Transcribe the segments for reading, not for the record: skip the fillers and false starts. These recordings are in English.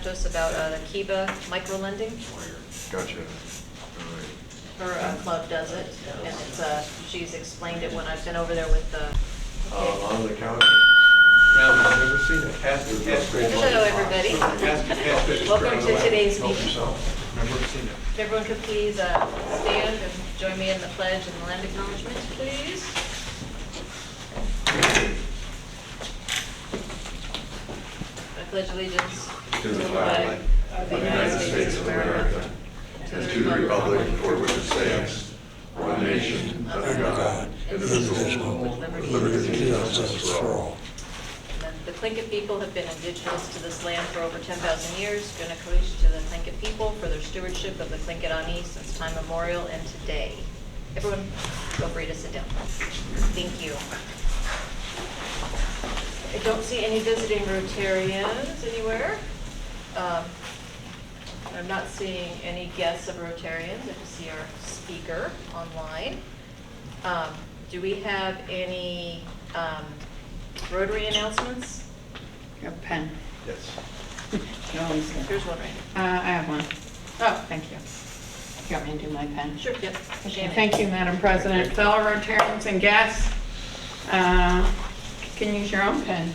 to us about the Kiba micro-lending. Gotcha. All right. Her club does it, and it's, she's explained it when I've been over there with the... On the counter. I've never seen it. Hello, everybody. Welcome to today's meeting. Never seen it. If everyone could please stand and join me in the pledge and the land acknowledgement, please. I pledge allegiance To the flag of the United States of America and to the republic for which it stands, one nation, under God, indivisible, with liberty and justice for all. The Tlingit people have been indigenous to this land for over 10,000 years. Gunakawish to the Tlingit people for their stewardship of the Tlingit Ani since time memorial and today. Everyone, feel free to sit down. Thank you. I don't see any visiting Rotarians anywhere. I'm not seeing any guests of Rotarians. I just see our speaker online. Do we have any Rotary announcements? Your pen. Yes. You always do. Here's one right I have one. Oh, thank you. You want me to do my pen? Sure, yep. Okay, thank you, Madam President. Fellow Rotarians and guests, you can use your own pen.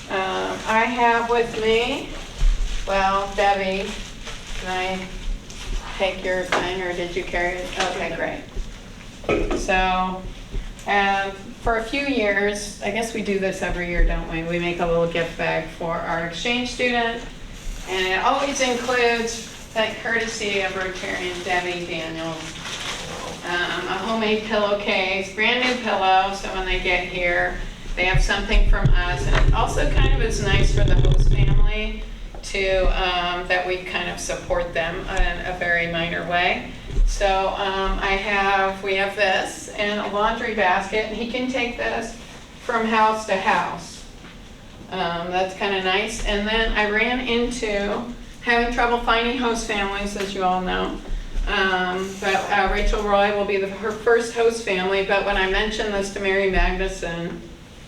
I have with me, well, Debbie, can I take your thing or did you carry it? Okay, great. So, for a few years, I guess we do this every year, don't we? We make a little gift bag for our exchange student, and it always includes, that courtesy of Rotarian Debbie Daniels, a homemade pillowcase, brand new pillow, so when they get here, they have something from us. And it also kind of is nice for the host family to, that we kind of support them in a very minor way. So we have this and a laundry basket, and he can take this from house to house. That's kind of nice. And then I ran into having trouble finding host families, as you all know. But Rachel Roy will be her first host family. But when I mentioned this to Mary Magnuson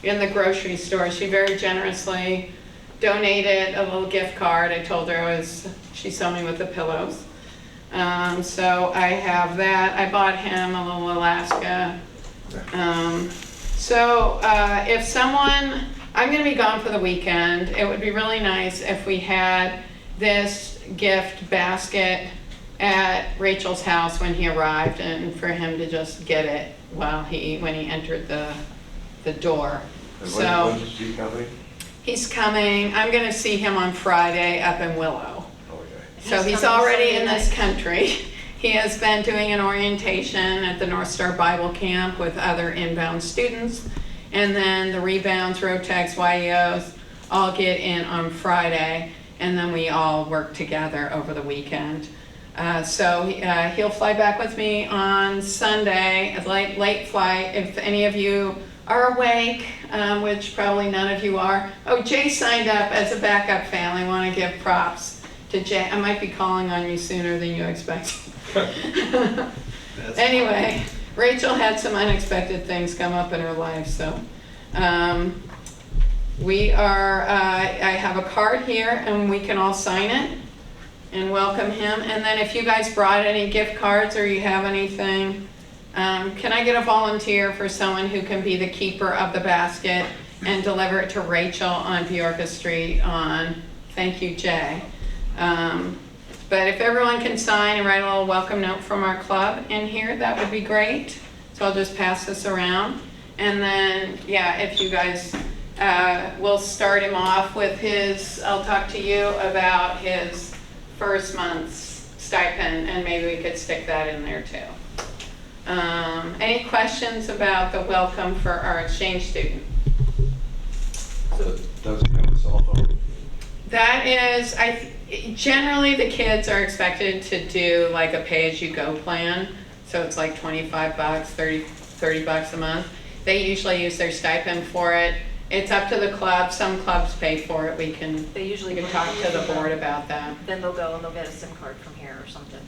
in the grocery store, she very generously donated a little gift card. I told her she saw me with the pillows. So I have that. I bought him a little Alaska. If someone, I'm going to be gone for the weekend. It would be really nice if we had this gift basket at Rachel's house when he arrived, and for him to just get it when he entered the door. And So when is he coming? he's coming. I'm going to see him on Friday up in Willow. So he's coming already Sunday in this night. country. He has been doing an orientation at the North Star Bible Camp with other inbound students. And then the rebounds, Rotex, YEOs all get in on Friday. And then we all work together over the weekend. He'll fly back with me on Sunday, a late flight. If any of you are awake, which probably none of you are. Oh, Jay signed up as a backup family. I want to give props to Jay. I might be calling on you sooner than you expect. Anyway, Rachel had some unexpected things come up in her life, so I have a card here, and we can all sign it and welcome him. And then if you guys brought any gift cards or you have anything, can I get a volunteer for someone who can be the keeper of the basket and deliver it to Rachel on Bjorka Street thank you, Jay. But if everyone can sign and write a little welcome note from our club in here, that would be great. So I'll just pass this around. And then, if you guys will start him off with I'll talk to you about his first month's stipend, and maybe we could stick that in there too. Any questions about the welcome for our exchange student? So does he have a cell phone? That is, generally the kids are expected to do like a pay-as-you-go plan. So it's like $25, $30 a month. They usually use their stipend for it. It's up to the club. Some clubs pay for it. We can talk to the board about that. Then they'll go and they'll get a SIM card from here or something.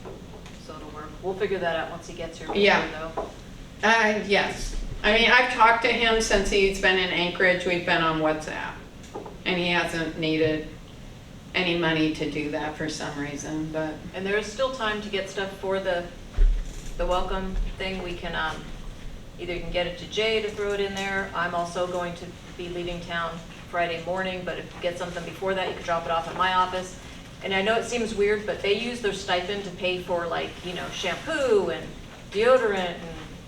So it'll work. We'll figure that out once he gets here. Yeah. Though. Yes. I mean, I've talked to him since he's been in Anchorage. We've been on WhatsApp. And he hasn't needed any money to do that for some reason, but. And there is still time to get stuff for the welcome thing. We can, either you can get it to Jay to throw it in there. I'm also going to be leaving town Friday morning, but if you get something before that, you can drop it off at my office. And I know it seems weird, but they use their stipend to pay for, like, you know, shampoo and deodorant and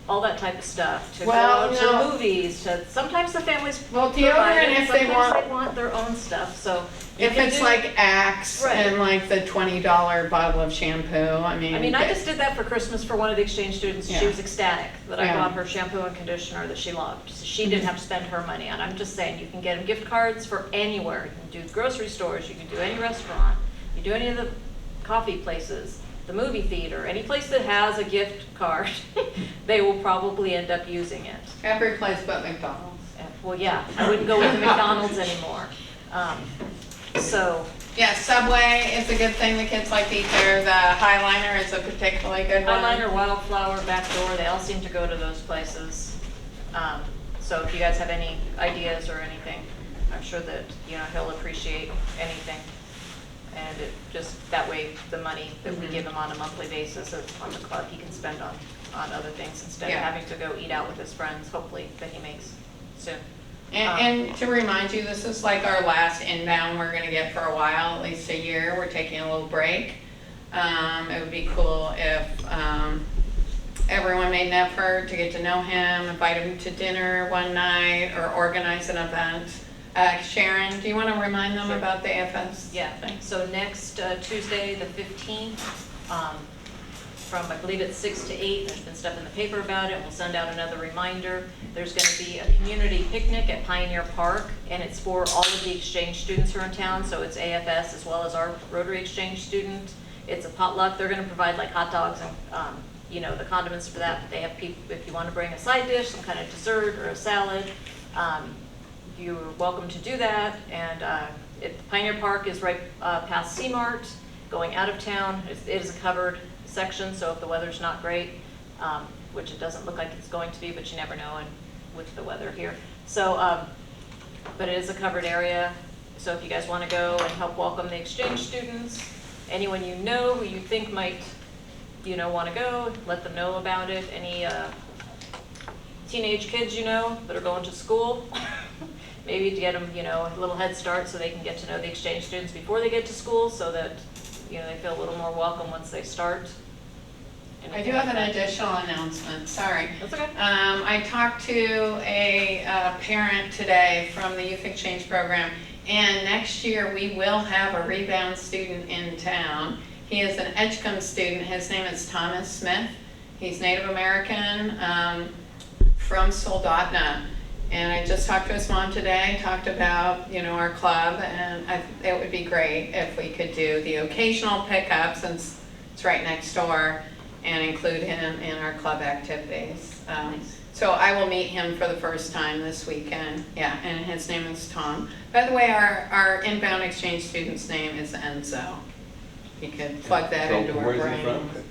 all that type of stuff, to Well, go no. to movies, to, sometimes the families Well, provide deodorant it, if they sometimes want- they want their own stuff, so. you If can it's do- like Axe Right. and like the $20 bottle of shampoo, I mean. I just did that for Christmas for one of the exchange students. She Yeah. was ecstatic that I Yeah. bought her shampoo and conditioner that she loved. So she didn't have to spend her money on. I'm just saying, you can get them gift cards for anywhere. You can do grocery stores, you can do any restaurant, you do any of the coffee places, the movie theater, any place that has a gift card, they will probably end up using it. Every place but McDonald's. Well, yeah, I wouldn't go with the McDonald's anymore. So, Yeah, Subway is a good thing the kids like to eat there. The Highliner is a particularly good one. Eyeliner, Wildflower, Backdoor, they all seem to go to those places. So if you guys have any ideas or anything, I'm sure that, you know, he'll appreciate anything. And it just, that way, the money that we give him on a monthly basis on the club, he can spend on other things instead of Yeah. having to go eat out with his friends, hopefully, that he makes soon. And to remind you, this is like our last inbound we're gonna get for a while, at least a year. We're taking a little break. It would be cool if everyone made an effort to get to know him, invite him to dinner one night, or organize an event. Sharon, do you want to remind them Sure. about the AFS? Yeah, so next Tuesday, the 15th, from, I believe it's 6 to 8, there's been stuff in the paper about it, we'll send out another reminder. There's going to be a community picnic at Pioneer Park, and it's for all of the exchange students who are in town, so it's AFS as well as our Rotary Exchange student. It's a potluck. They're going to provide like hot dogs and, you know, the condiments for that, but they have people, if you want to bring a side dish, some kind of dessert or a salad, you're welcome to do that. And Pioneer Park is right past C-Mart, going out of town. It is a covered section, so if the weather's not great, which it doesn't look like it's going to be, but you never know with the weather here. So, but it is a covered area, so if you guys want to go and help welcome the exchange students, anyone you know who you think might, you know, want to go, let them know about it. Any teenage kids you know that are going to school, maybe to get them, you know, a little head start so they can get to know the exchange students before they get to school, so that, you know, they feel a little more welcome once they start. I do have an additional announcement, sorry. That's okay. I talked to a parent today from the Youth Exchange Program, and next year we will have a rebound student in town. He is an Edgecombe student. His name is Thomas Smith. He's Native American from Soldotna. And I just talked to his mom today, talked about, you know, our club, and it would be great if we could do the occasional pickup, since it's right next door, and include him in our club activities. Nice. So I will meet him for the first time this weekend. Yeah, and his name is Tom. By the way, our inbound exchange student's name is Enzo. You could plug that So into our where's he brain. from?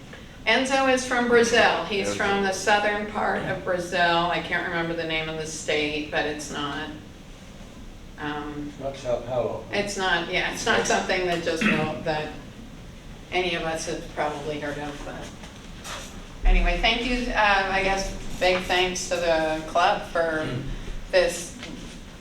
Enzo is from Brazil. He's Enzo. from the southern part of Brazil. I can't remember the name of the state, but it's not. Not Sao Paulo. It's not. Yeah, it's not something that just that any of us have probably heard of. But anyway, thank you. I guess big thanks to the club for this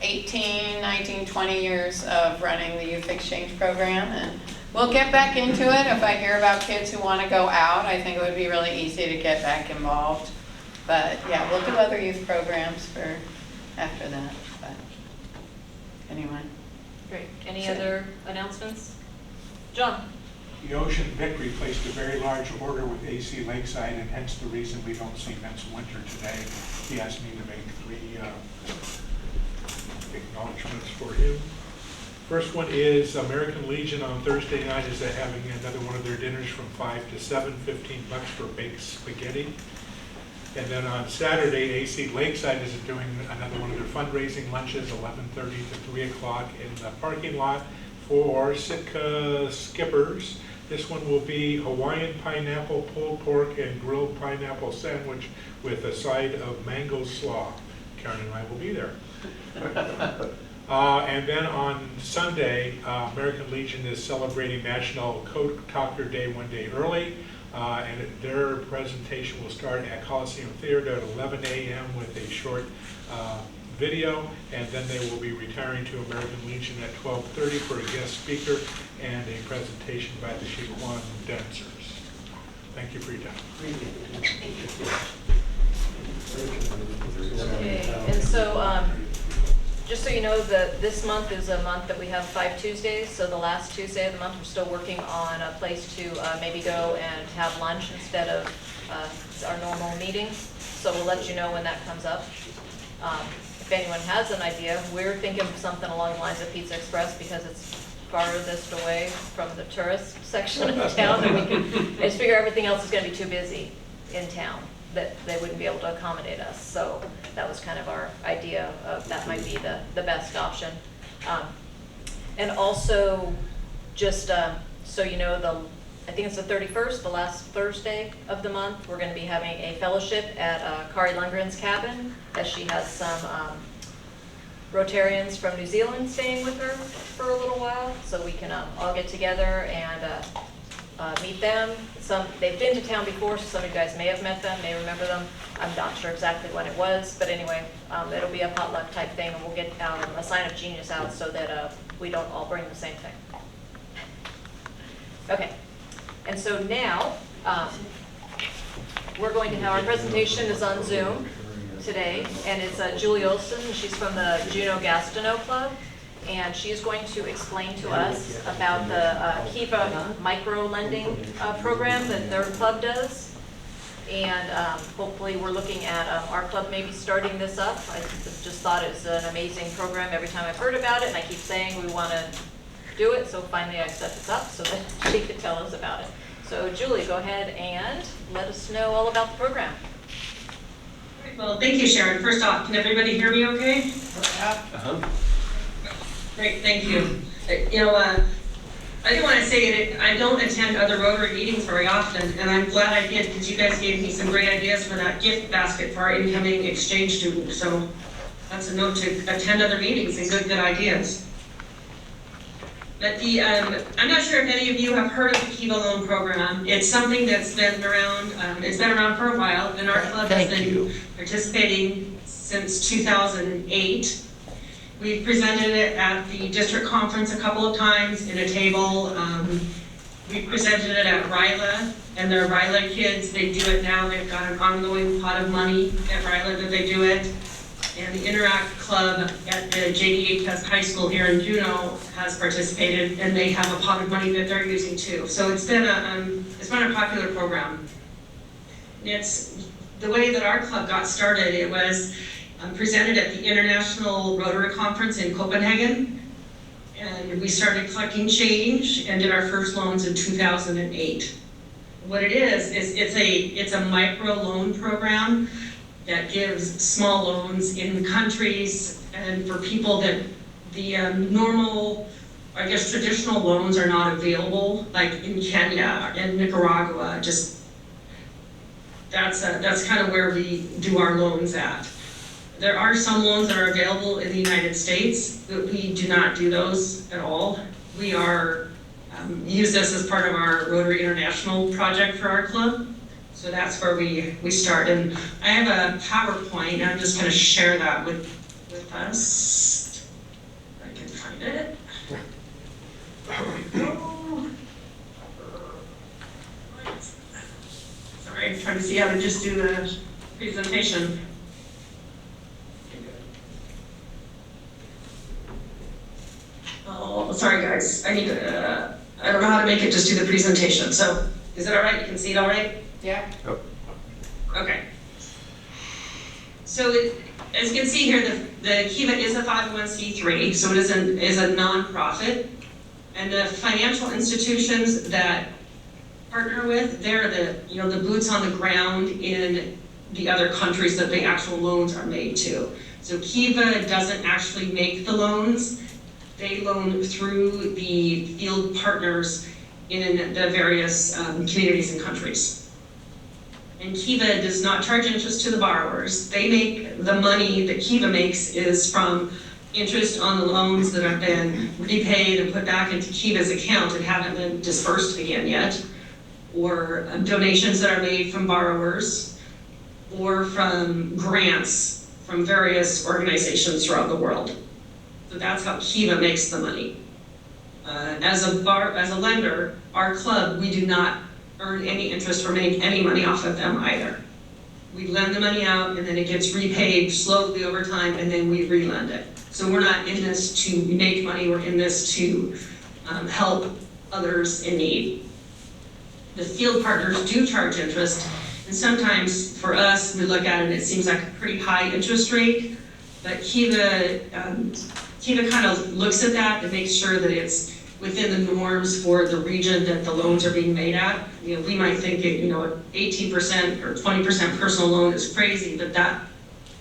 18, 19, 20 years of running the youth exchange program, and we'll get back into it. If I hear about kids who want to go out, I think it would be really easy to get back involved. But yeah, we'll do other youth programs for after that. But anyway. Great. Any Sure. other announcements? John? The Ocean Victory placed a very large order with AC Lakeside, and hence the reason we don't see Vince Winter today. He asked me to make 3 acknowledgements for him. First one is American Legion on Thursday night is having another one of their dinners from 5 to 7, $15 for baked spaghetti. And then on Saturday, AC Lakeside is doing another one of their fundraising lunches, 11:30 to 3 o'clock in the parking lot for Sitka skippers. This one will be Hawaiian pineapple pulled pork and grilled pineapple sandwich with a side of mango slaw. Karen and I will be there. And then on Sunday, American Legion is celebrating National Code Talker Day one day early. And their presentation will start at Coliseum Theater at 11 a.m. with a short video, and then they will be retiring to American Legion at 12:30 for a guest speaker and a presentation by the Shikwan dancers. Thank you for your time. Okay, and so, just so you know, that this month is a month that we have 5 Tuesdays, so the last Tuesday of the month, we're still working on a place to maybe go and have lunch instead of our normal meetings, so we'll let you know when that comes up. If anyone has an idea, we're thinking of something along the lines of Pizza Express because it's farthest away from the tourist section of town, and we can, I just figure everything else is gonna be too busy in town, that they wouldn't be able to accommodate us. So that was kind of our idea of that might be the best option. And also, just so you know, I think it's the 31st, the last Thursday of the month, we're gonna be having a fellowship at Kari Lundgren's cabin, as she has some Rotarians from New Zealand staying with her for a little while, so we can all get together and meet them. They've been to town before, so some of you guys may have met them, may remember them. I'm not sure exactly when it was, but anyway, it'll be a potluck type thing, and we'll get a sign of genius out so that we don't all bring the same thing. Okay, and so now we're going to have our presentation is on Zoom today, and it's Julie Olson. She's from the Juneau Gastineau Club. And she is going to explain to us about the Kiva micro lending program that their club does. And hopefully we're looking at our club maybe starting this up. I just thought it was an amazing program every time I've heard about it, and I keep saying we want to do it, so finally I set this up so that she could tell us about it. So Julie, go ahead and let us know all about the program. Well, thank you, Sharon. First off, can everybody hear me okay? Great, thank you. I do want to say that I don't attend other Rotary meetings very often, and I'm glad I did because you guys gave me some great ideas for that gift basket for our incoming exchange student. So that's a note to attend other meetings and good ideas. But I'm not sure if any of you have heard of the Kiva Loan Program. It's something that's been around, it's been around for a while, and our club has been participating since 2008. We've presented it at the district conference a couple of times in a table. We presented it at RILA, and their RILA kids, they do it now. They've got an ongoing pot of money at RILA that they do it. And the Interact Club at the JDHS High School here in Juneau has participated, and they have a pot of money that they're using too. So it's been a popular program. It's the way that our club got started. It was presented at the International Rotary Conference in Copenhagen, and we started collecting change and did our first loans in 2008. What it is it's a micro loan program that gives small loans in countries and for people that the normal, I guess, traditional loans are not available, like in Kenya and Nicaragua. Just that's kind of where we do our loans at. There are some loans that are available in the United States, but we do not do those at all. We use this as part of our Rotary International project for our club. So that's where we start. And I have a PowerPoint, and I'm just going to share that with us. If I can find it. There we go. Sorry, I'm trying to see how to just do the presentation. Oh, sorry guys, I don't know how to make it just do the presentation. So is it all right? You can see it all right? Yeah. Yep. Okay. So as you can see here, the Kiva is a 501c3, so it is a nonprofit. And the financial institutions that partner with, they're the boots on the ground in the other countries that the actual loans are made to. So Kiva doesn't actually make the loans. They loan through the field partners in the various communities and countries. And Kiva does not charge interest to the borrowers. They make the money that Kiva makes is from interest on the loans that have been repaid and put back into Kiva's account and haven't been dispersed again yet, or donations that are made from borrowers, or from grants from various organizations throughout the world. So that's how Kiva makes the money. As a lender, our club, we do not earn any interest or make any money off of them either. We lend the money out and then it gets repaid slowly over time and then we re-lend it. So we're not in this to make money, we're in this to help others in need. The field partners do charge interest, and sometimes for us, we look at it and it seems like a pretty high interest rate, but Kiva kind of looks at that and makes sure that it's within the norms for the region that the loans are being made at. You know, we might think it, 18% or 20% personal loan is crazy, but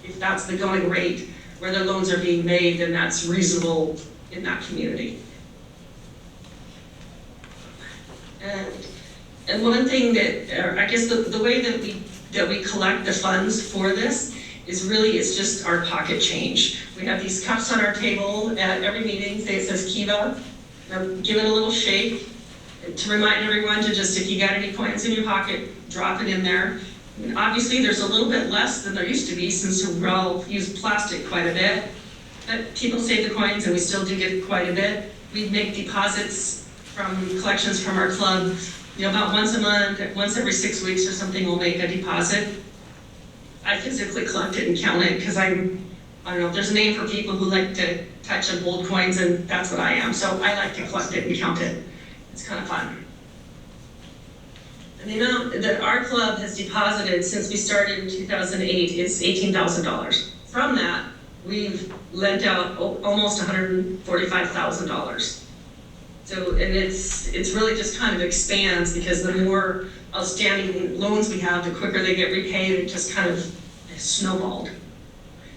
if that's the going rate where the loans are being made, then that's reasonable in that community. And one thing that, I guess the way that we collect the funds for this is really, it's just our pocket change. We have these cups on our table at every meeting, it says Kiva. Give it a little shake to remind everyone to just, if you got any coins in your pocket, drop it in there. And obviously, there's a little bit less than there used to be since we all use plastic quite a bit. But people save the coins and we still do get quite a bit. We make deposits from collections from our club, about once a month, once every 6 weeks or something, we'll make a deposit. I physically collect it and count it because I don't know, there's a name for people who like to touch and hold coins, and that's what I am. So I like to collect it and count it. It's kind of fun. And the amount that our club has deposited since we started in 2008 is $18,000. From that, we've lent out almost $145,000. So, and it's really just kind of expands because the more outstanding loans we have, the quicker they get repaid. It just kind of snowballed.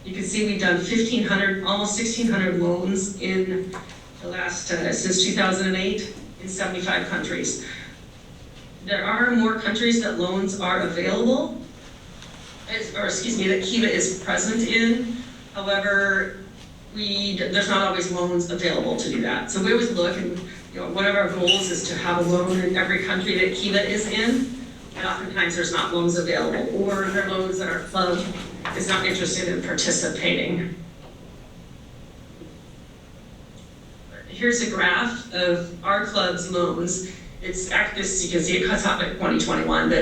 You can see we've done 1,500, almost 1,600 loans in the last, since 2008 in 75 countries. There are more countries that loans are available, that Kiva is present in. However, there's not always loans available to do that. So we always look, and one of our goals is to have a loan in every country that Kiva is in. And oftentimes there's not loans available, or there are loans that our club is not interested in participating. Here's a graph of our club's loans. It's this, you can see it cuts off at 2021, but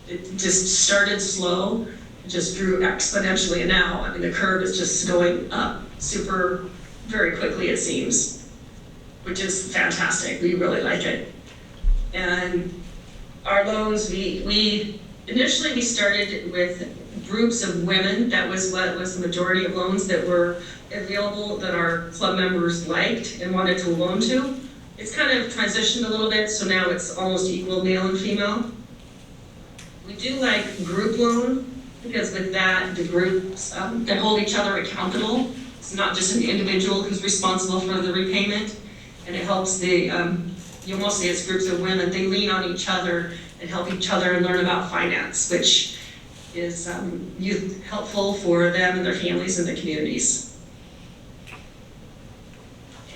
it just started slow, it just grew exponentially, and now, the curve is just going up very quickly, it seems, which is fantastic. We really like it. And our loans, initially we started with groups of women. That was what was the majority of loans that were available that our club members liked and wanted to loan to. It's kind of transitioned a little bit, so now it's almost equal male and female. We do like group loan because with that, the groups, they hold each other accountable. It's not just an individual who's responsible for the repayment, and it helps mostly it's groups of women, they lean on each other and help each other and learn about finance, which is helpful for them and their families and the communities.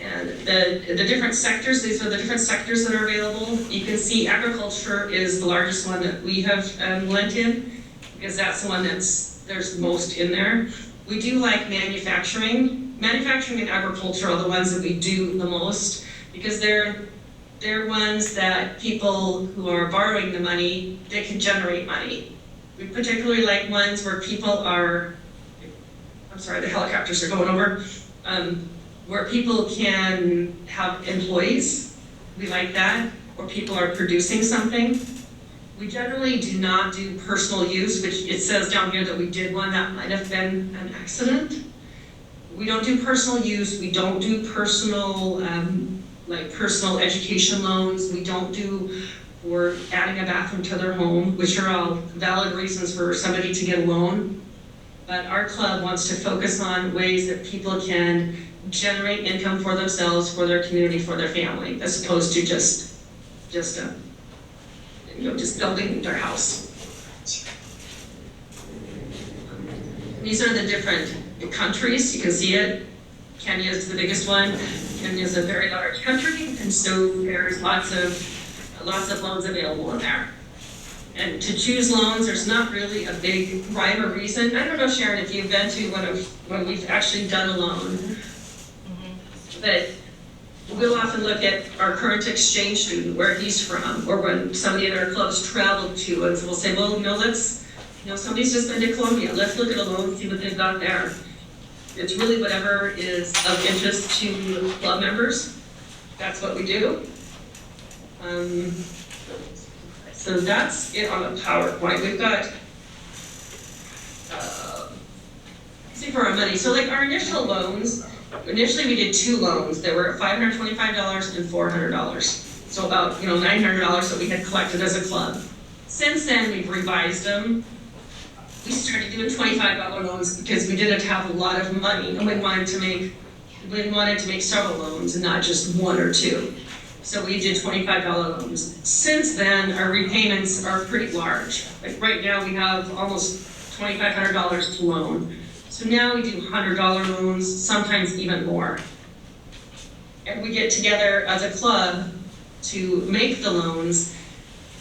And the different sectors, these are the different sectors that are available. You can see agriculture is the largest one that we have lent in, because that's the one there's most in there. We do like manufacturing. Manufacturing and agriculture are the ones that we do the most, because they're ones that people who are borrowing the money, they can generate money. We particularly like ones where people are, I'm sorry, the helicopters are going over, where people can have employees. We like that, or people are producing something. We generally do not do personal use, which it says down here that we did one. That might have been an accident. We don't do personal use. We don't do personal, personal education loans. We don't do for adding a bathroom to their home, which are all valid reasons for somebody to get a loan. But our club wants to focus on ways that people can generate income for themselves, for their community, for their family, as opposed to just building their house. These are the different countries. You can see it. Kenya is the biggest one. Kenya is a very large country, and so there's lots of loans available in there. And to choose loans, there's not really a big rhyme or reason. I don't know, Sharon, if you've been to when we've actually done a loan, but we'll often look at our current exchange student, where he's from, or when somebody in our clubs traveled to, and we'll say, well, somebody's just been to Colombia, let's look at a loan, see what they've got there. It's really whatever is of interest to club members. That's what we do. So that's it on the PowerPoint. We've got, see for our money. So like our initial loans, initially we did 2 loans that were $525 and $400. So about, $900 that we had collected as a club. Since then, we've revised them. We started doing $25 loans because we didn't have a lot of money, and we wanted to make several loans and not just 1 or 2. So we did $25 loans. Since then, our repayments are pretty large. Like right now, we have almost $2,500 to loan. So now we do $100 loans, sometimes even more. And we get together as a club to make the loans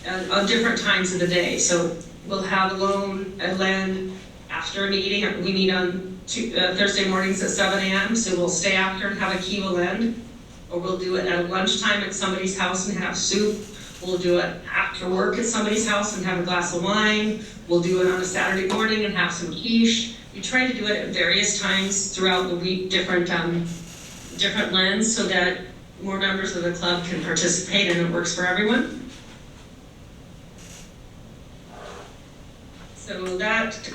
on different times of the day. So we'll have a loan and lend after a meeting. We meet on Thursday mornings at 7 a.m. So we'll stay after and have a Kiva lend. Or we'll do it at lunchtime at somebody's house and have soup. We'll do it after work at somebody's house and have a glass of wine. We'll do it on a Saturday morning and have some quiche. We try to do it at various times throughout the week, different lends, so that more members of the club can participate and it works for everyone. So that's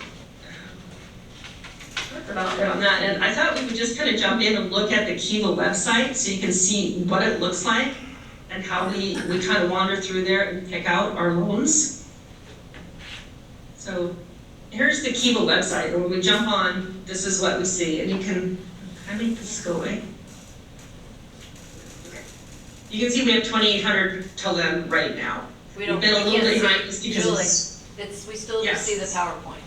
about it on that. And I thought we would just kind of jump in and look at the Kiva website so you can see what it looks like and how we kind of wander through there and pick out our loans. So here's the Kiva website, and when we jump on, this is what we see. And you can make this go away. You can see we have 2,800 to lend right now. We don't, We've been a little bit behind just because Julie, we still Yes. see the PowerPoint.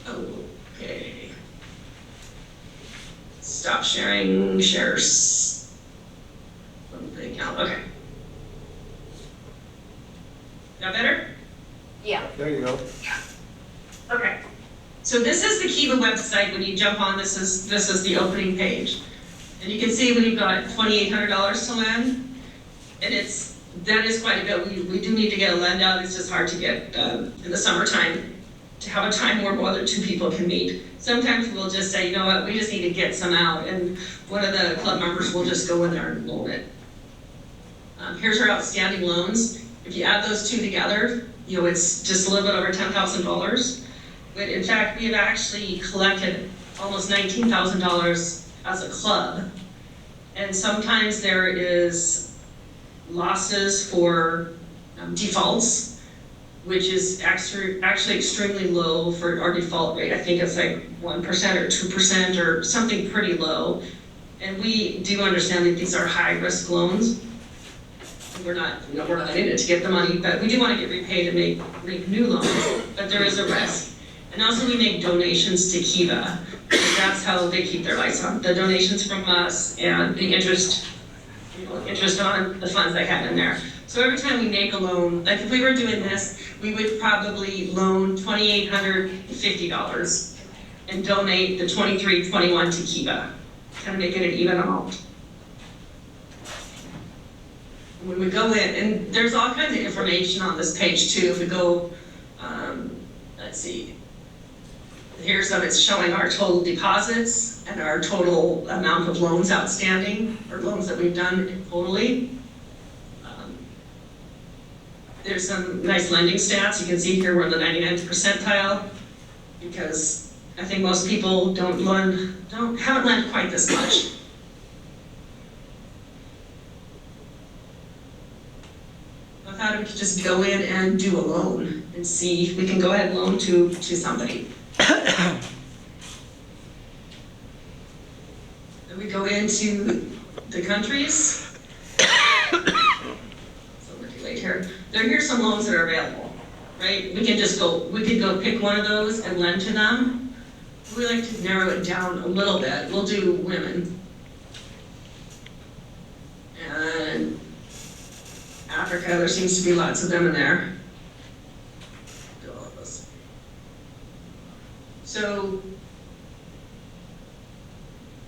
Okay. Stop sharing, shares. Something else, okay. Now better? Yeah. There you go. Okay. So this is the Kiva website. When you jump on, this is the opening page. And you can see we've got $2,800 to lend. And that is quite a bit. We do need to get a lend out. It's just hard to get in the summertime to have a time where more than 2 people can meet. Sometimes we'll just say, you know what, we just need to get some out, and one of the club members will just go in there and loan it. Here's our outstanding loans. If you add those 2 together, it's just a little bit over $10,000. But in fact, we have actually collected almost $19,000 as a club. And sometimes there is losses for defaults, which is actually extremely low for our default rate. I think it's like 1% or 2% or something pretty low. And we do understand that these are high-risk loans. We're not in it to get the money, but we do want to get repaid and make new loans, but there is a risk. And also we make donations to Kiva, because that's how they keep their lights on. The donations from us and the interest on the funds they have in there. So every time we make a loan, like if we were doing this, we would probably loan $2,850 and donate the $2,321 to Kiva, kind of making it even amount. When we go in, and there's all kinds of information on this page too. If we go, let's see, here's some, it's showing our total deposits and our total amount of loans outstanding, or loans that we've done totally. There's some nice lending stats. You can see here we're in the 99th percentile, because I think most people haven't lent quite this much. I thought we could just go in and do a loan and see if we can go ahead and loan to somebody. And we go into the countries. Here. Here's some loans that are available, right? We could go pick one of those and lend to them. We like to narrow it down a little bit. We'll do women. And Africa, there seems to be lots of them in there. Do all of those. So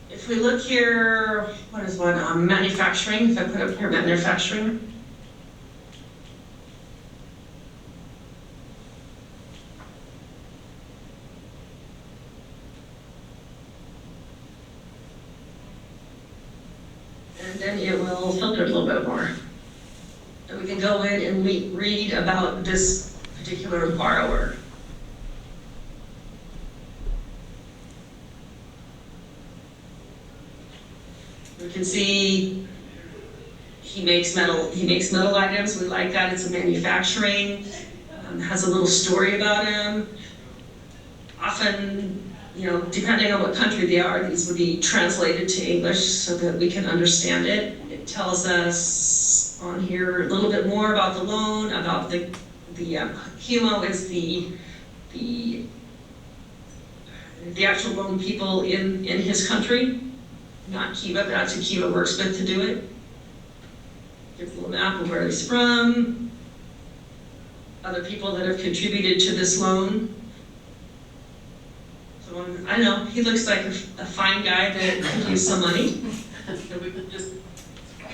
if we look here, what is one? Manufacturing, if I put up here manufacturing. And then it will filter a little bit more. And we can go in and read about this particular borrower. We can see he makes metal items. We like that. It's a manufacturing. Has a little story about him. Often, you know, depending on what country they are, these would be translated to English so that we can understand it. It tells us on here a little bit more about the loan, about the HUMO is the actual loan people in his country, not Kiva, but that's who Kiva works with to do it. Gives a little map of where he's from, other people that have contributed to this loan. So I don't know, he looks like a fine guy that could use some money. So we could just,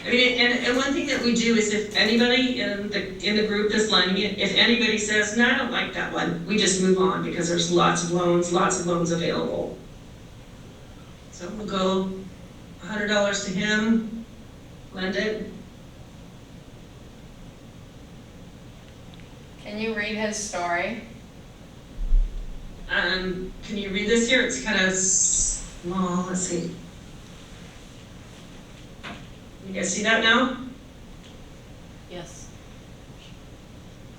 I mean, and one thing that we do is if anybody in the group is lending it, if anybody says, no, I don't like that one, we just move on because there's lots of loans available. So we'll go $100 to him, lend it. Can you read his story? Can you read this here? It's kind of small, let's see. You guys see that now? Yes.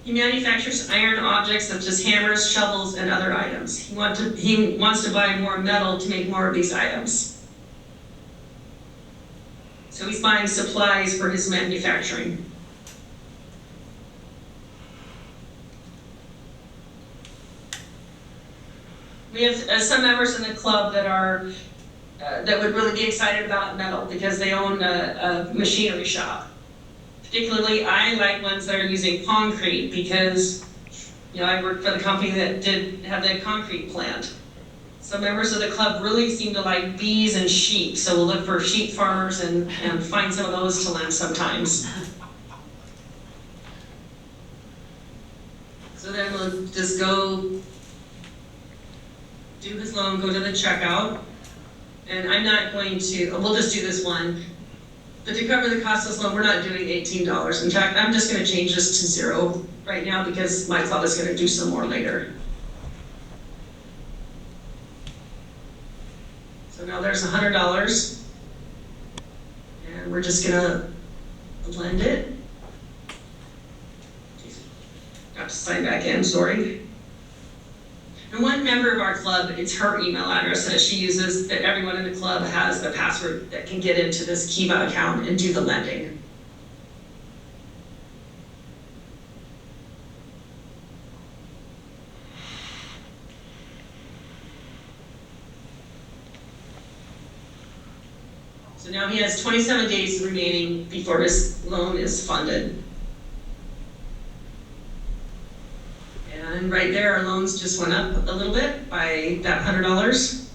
He manufactures iron objects such as hammers, shovels, and other items. He wants to buy more metal to make more of these items. So he's buying supplies for his manufacturing. We have some members in the club that are that would really be excited about metal because they own a machinery shop. Particularly, I like ones that are using concrete because, you know, I worked for the company that had the concrete plant. Some members of the club really seem to like bees and sheep, so we'll look for sheep farmers and find some of those to lend sometimes. So then we'll just go do his loan, go to the checkout, and I'm not going to, we'll just do this one. But to cover the cost of this loan, we're not doing $18. In fact, I'm just gonna change this to 0 right now because my club is gonna do some more later. So now there's $100, and we're just gonna blend it. Got to sign back in, sorry. And one member of our club, it's her email address that she uses, that everyone in the club has the password that can get into this Kiva account and do the lending. So now he has 27 days remaining before his loan is funded. And right there, our loans just went up a little bit by that $100.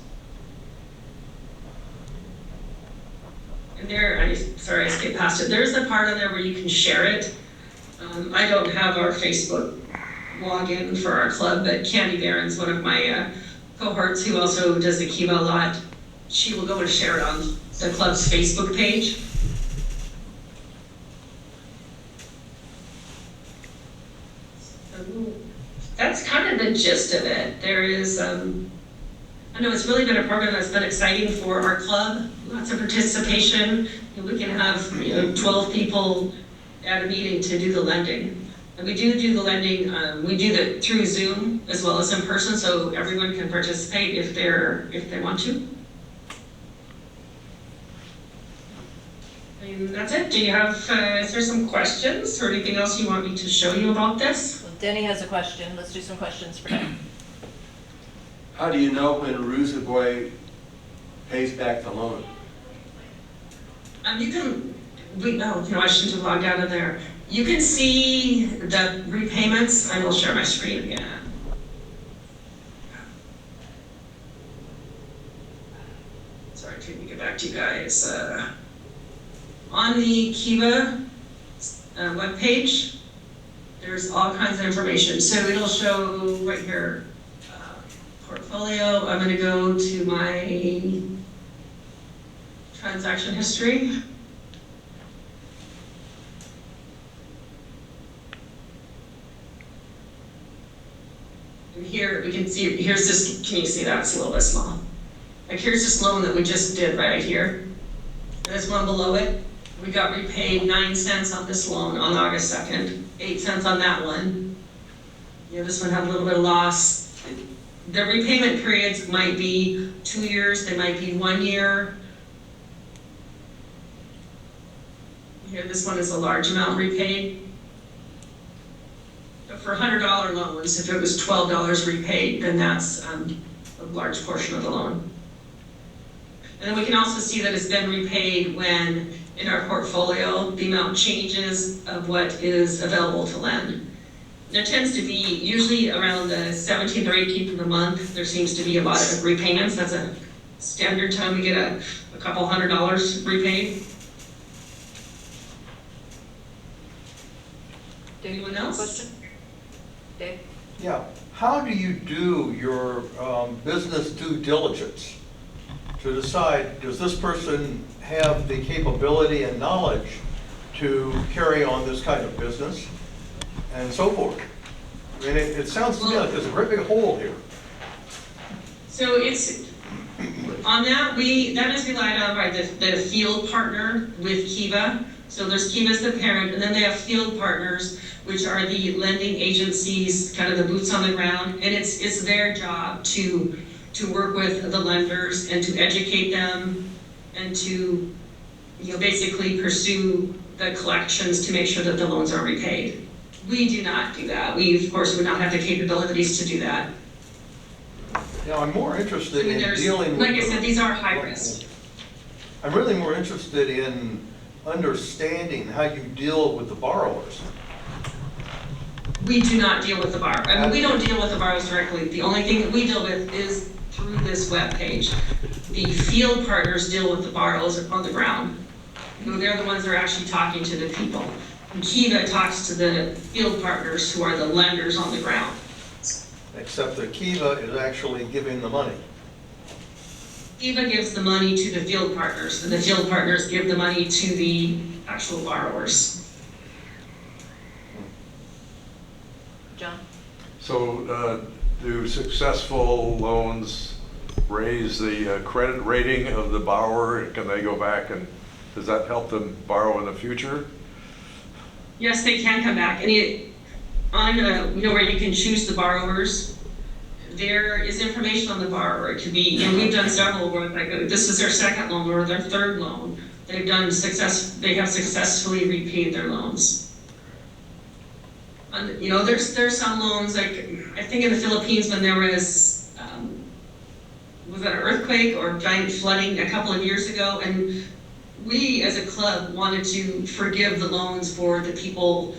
And there, sorry, I skipped past it. There's a part on there where you can share it. I don't have our Facebook login for our club, but Candy Barron's one of my cohorts who also does the Kiva a lot. She will go and share it on the club's Facebook page. That's kind of the gist of it. There is, I know it's really been a program that's been exciting for our club. Lots of participation. We can have 12 people at a meeting to do the lending. And we do the lending, we do that through Zoom as well as in person, so everyone can participate if they want to. And that's it. Do you have, is there some questions or anything else you want me to show you about this? Well, Denny has a question. Let's do some questions for him. How do you know when Boy pays back the loan? You can, I shouldn't have logged out of there. You can see the repayments. I will share my screen again. Sorry, can we get back to you guys? On the Kiva webpage, there's all kinds of information. So it'll show right here, portfolio. I'm gonna go to my transaction history. And here we can see, here's this, can you see that? It's a little bit small. Like here's this loan that we just did right here. There's one below it. We got repaid 9 cents on this loan on August 2nd, 8 cents on that one. Yeah, this one had a little bit of loss. The repayment periods might be 2 years, they might be 1 year. Here, this one is a large amount repaid. But for $100 loans, if it was $12 repaid, then that's a large portion of the loan. And then we can also see that it's been repaid when in our portfolio, the amount changes of what is available to lend. There tends to be, usually around the 17th or 18th of the month, there seems to be a lot of repayments. That's a standard time we get a couple $100 repaid. Anyone else? Question? Dave? Yeah, how do you do your business due diligence to decide, does this person have the capability and knowledge to carry on this kind of business and so forth? I mean, it sounds to me like there's a great big hole here. So it's, on that, that is relied on by the field partner with Kiva. So there's Kiva's the parent, and then they have field partners, which are the lending agencies, kind of the boots on the ground, and it's their job to work with the lenders and to educate them and to, basically pursue the collections to make sure that the loans are repaid. We do not do that. We, of course, would not have the capabilities to do that. Now, I'm more interested in There's, dealing with... like I said, these are high risk. I'm really more interested in understanding how you deal with the borrowers. We do not deal with the borrower. I mean, we don't deal with the borrowers directly. The only thing that we deal with is through this webpage. The field partners deal with the borrowers on the ground. They're the ones that are actually talking to the people. And Kiva talks to the field partners who are the lenders on the ground. Except that Kiva is actually giving the money. Kiva gives the money to the field partners, and the field partners give the money to the actual borrowers. John? So do successful loans raise the credit rating of the borrower? Can they go back and does that help them borrow in the future? Yes, they can come back. And where you can choose the borrowers, there is information on the borrower. It could be, and we've done several where this is their second loan or their third loan. They have successfully repaid their loans. And, there's some loans, like I think in the Philippines when there was it an earthquake or giant flooding a couple of years ago, and we as a club wanted to forgive the loans for the people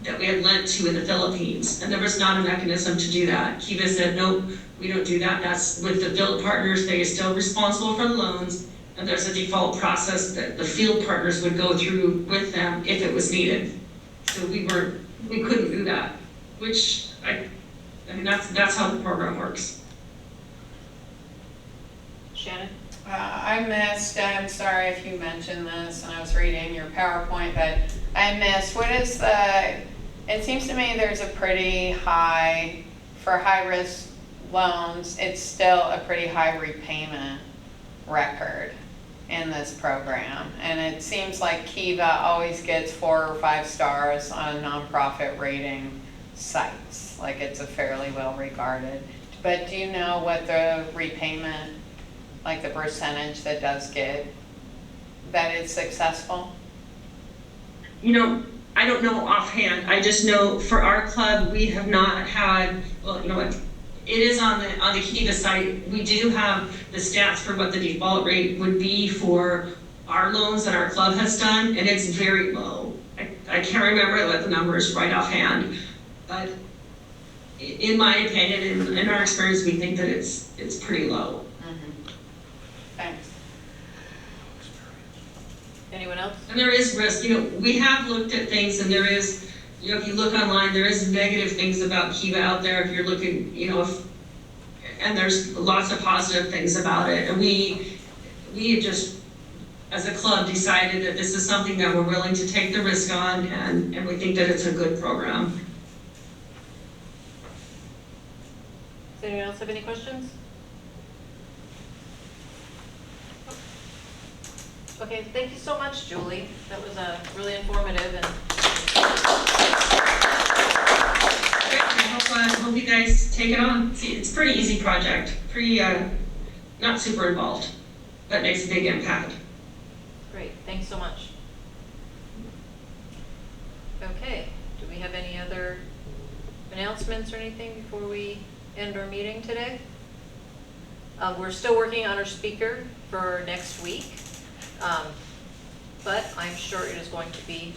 that we had lent to in the Philippines, and there was not a mechanism to do that. Kiva said, nope, we don't do that. That's with the field partners. They are still responsible for the loans, and there's a default process that the field partners would go through with them if it was needed. So we couldn't do that, which I mean that's how the program works. Shannon? I missed, I'm sorry if you mentioned this, and I was reading your PowerPoint, but I missed, it seems to me there's a pretty high, for high-risk loans, it's still a pretty high repayment record in this program. And it seems like Kiva always gets 4 or 5 stars on nonprofit rating sites, like it's a fairly well regarded. But do you know what the repayment, like the percentage that does get, that is successful? I don't know offhand. I just know for our club, we have not had, well, you know what? it is on the Kiva site. We do have the stats for what the default rate would be for our loans that our club has done, and it's very low. I can't remember what the numbers right offhand, but in my opinion, and in our experience, we think that it's pretty low. Thanks. Anyone else? And there is risk, we have looked at things, and there is, if you look online, there is negative things about Kiva out there if you're looking, and there's lots of positive things about it. And we just, as a club, decided that this is something that we're willing to take the risk on, and we think that it's a good program. Does anyone else have any questions? Okay, thank you so much, Julie. That was really informative and. I hope you guys take it on. See, it's a pretty easy project, pretty not super involved, but makes a big impact. Great, thanks so much. Okay, do we have any other announcements or anything before we end our meeting today? We're still working on our speaker for next week, but I'm sure it is going to be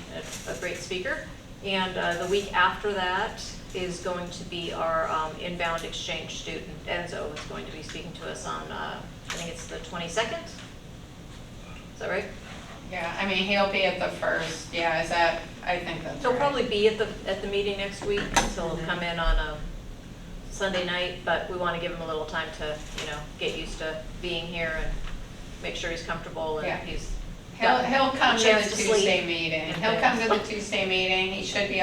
a great speaker. And the week after that is going to be our inbound exchange student. Enzo is going to be speaking to us on, I think it's the 22nd. Is that right? Yeah, I mean, he'll be at the first, I think that's He'll right. probably be at the meeting next week, so he'll come in on a Sunday night, but we want to give him a little time to, get used to being here and make sure he's comfortable and Yeah. he's He'll come to the chance to sleep. Tuesday meeting. He'll come to the Tuesday meeting. He should be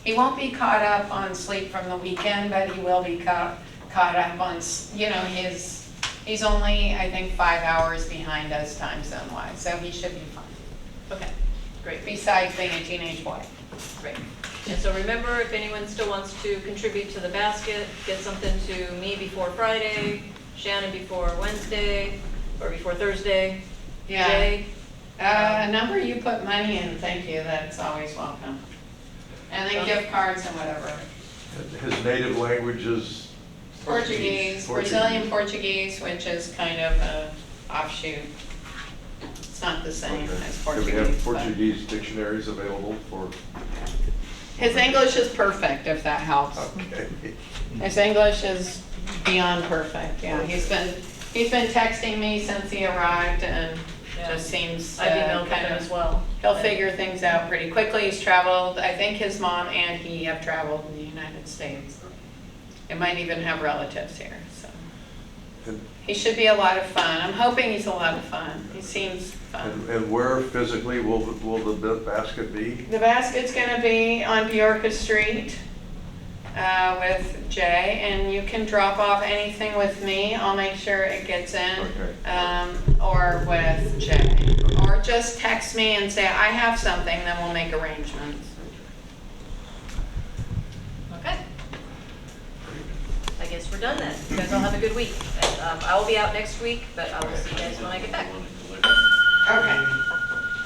he won't be caught up on sleep from the weekend, but he will be caught up on, he's only, I think, 5 hours behind us time zone wise, so he should be fine. Okay, great. Besides being a teenage boy. Great. And so remember, if anyone still wants to contribute to the basket, get something to me before Friday, Shannon before Wednesday, or before Thursday. Yeah. Jay. A number you put money in, thank you, that's always welcome. And then gift cards and whatever. His native language is? Portuguese, Brazilian Portuguese, which is kind of a offshoot. It's not the same as Do Portuguese. we have but- Portuguese dictionaries available for? His English is perfect, if that helps. Okay. His English is beyond perfect, yeah. He's been texting me since he arrived and Yeah. just seems I've emailed kind him of, as well. he'll figure things out pretty quickly. He's traveled, I think his mom and he have traveled in the United States. It might even have relatives here, so. And- He should be a lot of fun. I'm hoping he's a lot of fun. He seems fun. And where physically will the basket be? The basket's gonna be on Bjorka Street with Jay, and you can drop off anything with me. I'll make sure it gets in. Okay. Or with Jay. Or just text me and say, I have something, then we'll make arrangements. Okay. I guess we're done then. You guys all have a good week. And, I will be out next week, but I will see you guys when I get back. Okay.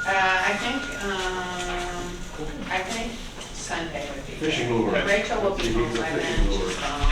I think Sunday would be good. Fishing lure. Rachel will be He home needs a by fishing then. lure. She's gone.